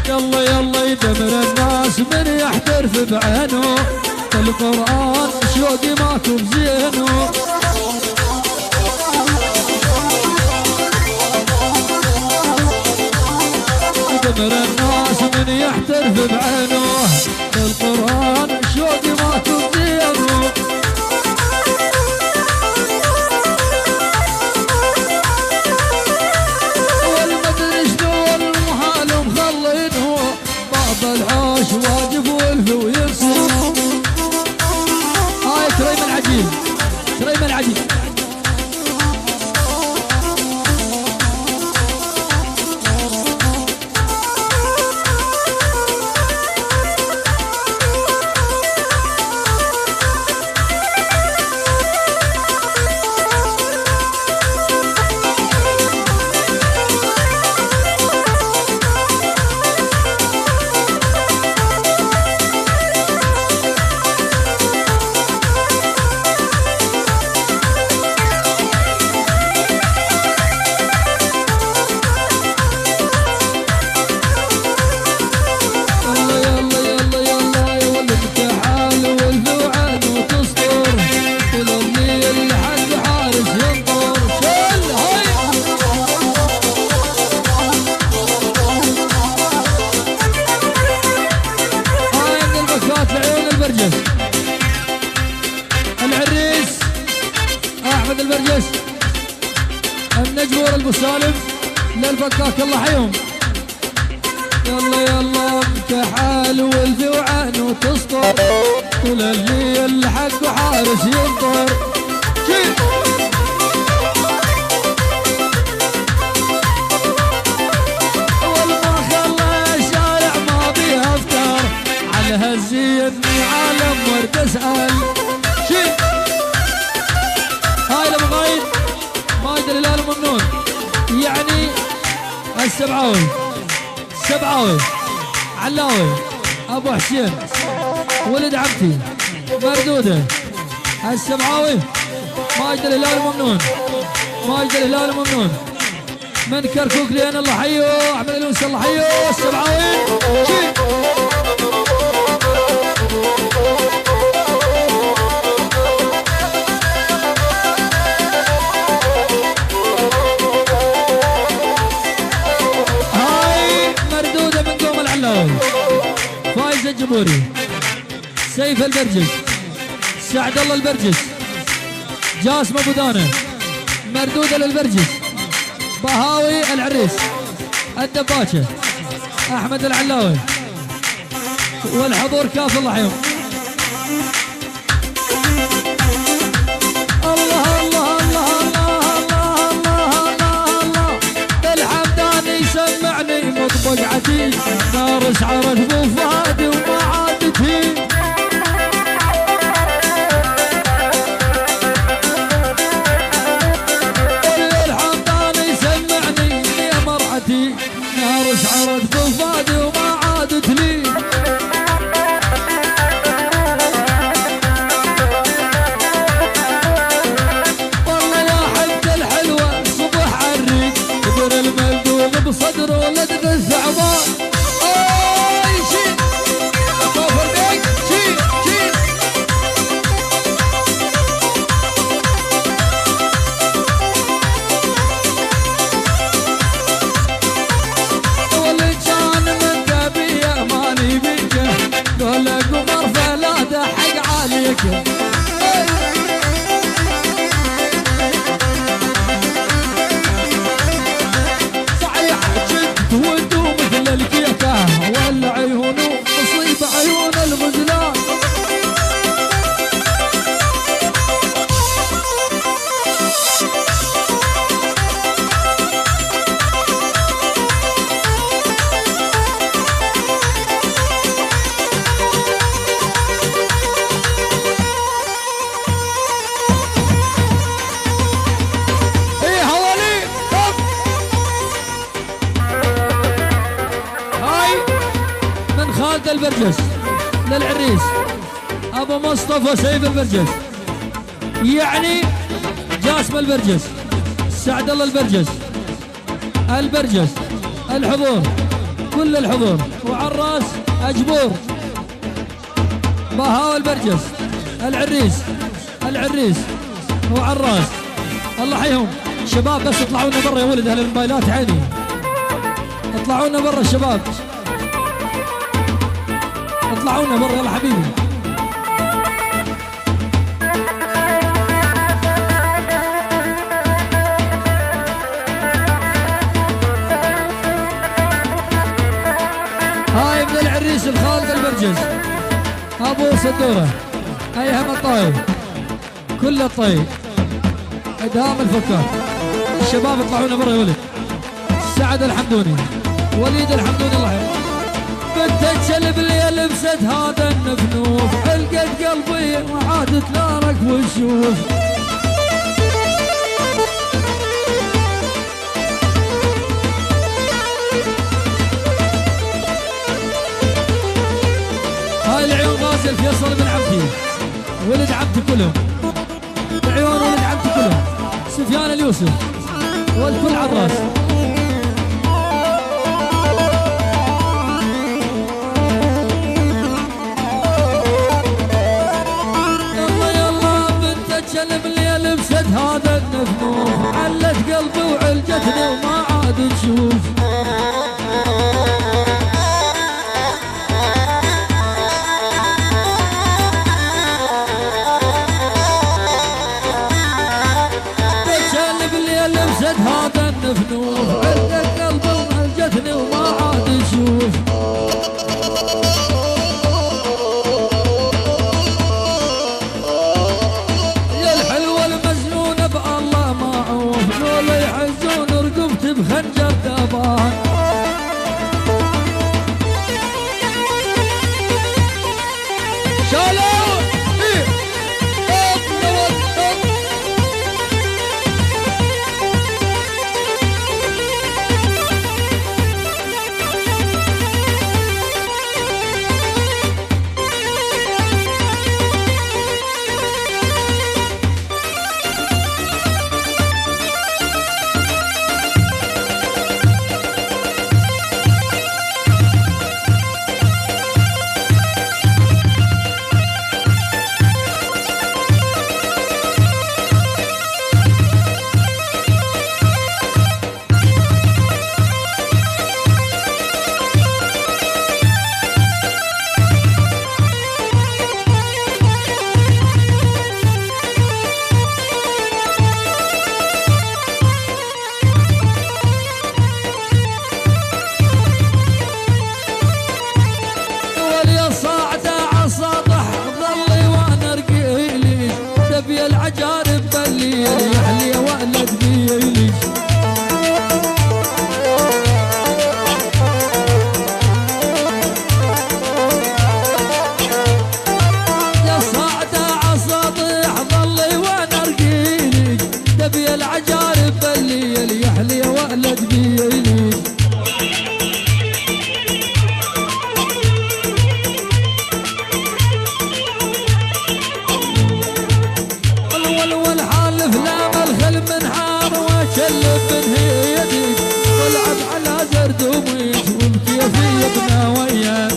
يلا يلا يدمر الناس من يحترف بعينه، القرآن شوقي ماكو بزينه. يدمر الناس من يحترف بعينه، القرآن شوقي ماكو بزينه. العاش واجب والفي ويرسم. هاي كريم العجيب، كريم العجيب. العريس احمد البرجس، النجور ابو سالم للفكاك، الله حيهم. يلا يلا امتحال والفي وعن وتسطر، طول الليل حق حارس ينطر. اول ما خلى الشارع ما بيها افكار، على هالزيني عالم ورد اسال. هاي المغايد مايد الهلال ممنون، يعني السبعاوي، السبعاوي علاوي ابو حسين ولد عمتي مردوده، السبعاوي مايد الهلال ممنون، مايد الهلال ممنون من كركوك لين الله حيو، احمد الونس الله حيو السبعاوي. فايز الجمهوري، سيف البرجس، سعد الله البرجس، جاسم ابو دانه، مردوده للبرجس، بهاوي العريس، الدباشه، احمد العلاوي، والحضور كاف الله يحييهم. الله الله الله الله الله الله الله، الحمداني سمعني مطبقعتي، نار شعرت بو فادي وما عادت هي. الحمداني سمعني يا مرعتي، نار شعرت بو فادي وما عادت لي. والله واحد الحلوه صبح عريق، قدر الملدوغ بصدره لدغ الثعبان. ولا قمر فلا دحق عليك، صحيح جد ودو مثل الكيكه، ولا عيونه مصيبه عيون الغزلان. خالد البرجس للعريس ابو مصطفى سيف البرجس، يعني جاسم البرجس، سعد الله البرجس، البرجس، الحضور كل الحضور وعراس أجبور بهاء البرجس العريس وعراس الله حيهم شباب. بس اطلعوا لنا برا يا ولد اهل الموبايلات عيني، اطلعوا لنا برا الشباب، اطلعوا لنا برا يلا حبيبي. هاي من العريس الخالد البرجس ابو صدوره، ايهم الطايب كل الطيب ادهام الفكار. الشباب اطلعوا لنا برا يا ولد. سعد الحمدوني وليد الحمدوني الله يحفظه. بنت الشلب اللي لبست هذا النفنوف علقت قلبي وعادت نارك وشوف. هاي العيون غازل فيصل بن عمتي ولد عمتي كلهم، العيون ولد عمتي كلهم، سفيان اليوسف والكل عراس. الشلب اللي لبست هذا النفنوف علت قلبي وعلجتني وما عاد تشوف. الشلب اللي لبست هذا النفنوف علت قلبي وعلجتني وما عاد تشوف. بخنجر دبان شالو العجارب بلي يحلي ولد بيلي. يا صاعدة عصاطيح ظلي وانا ارقيلي دبي العجارب بلي يحلي ولد بيلي. والحالف لام الخل من حار وشلب من هيدي والعب على زرد وميت وبكيفي ابنا وياك.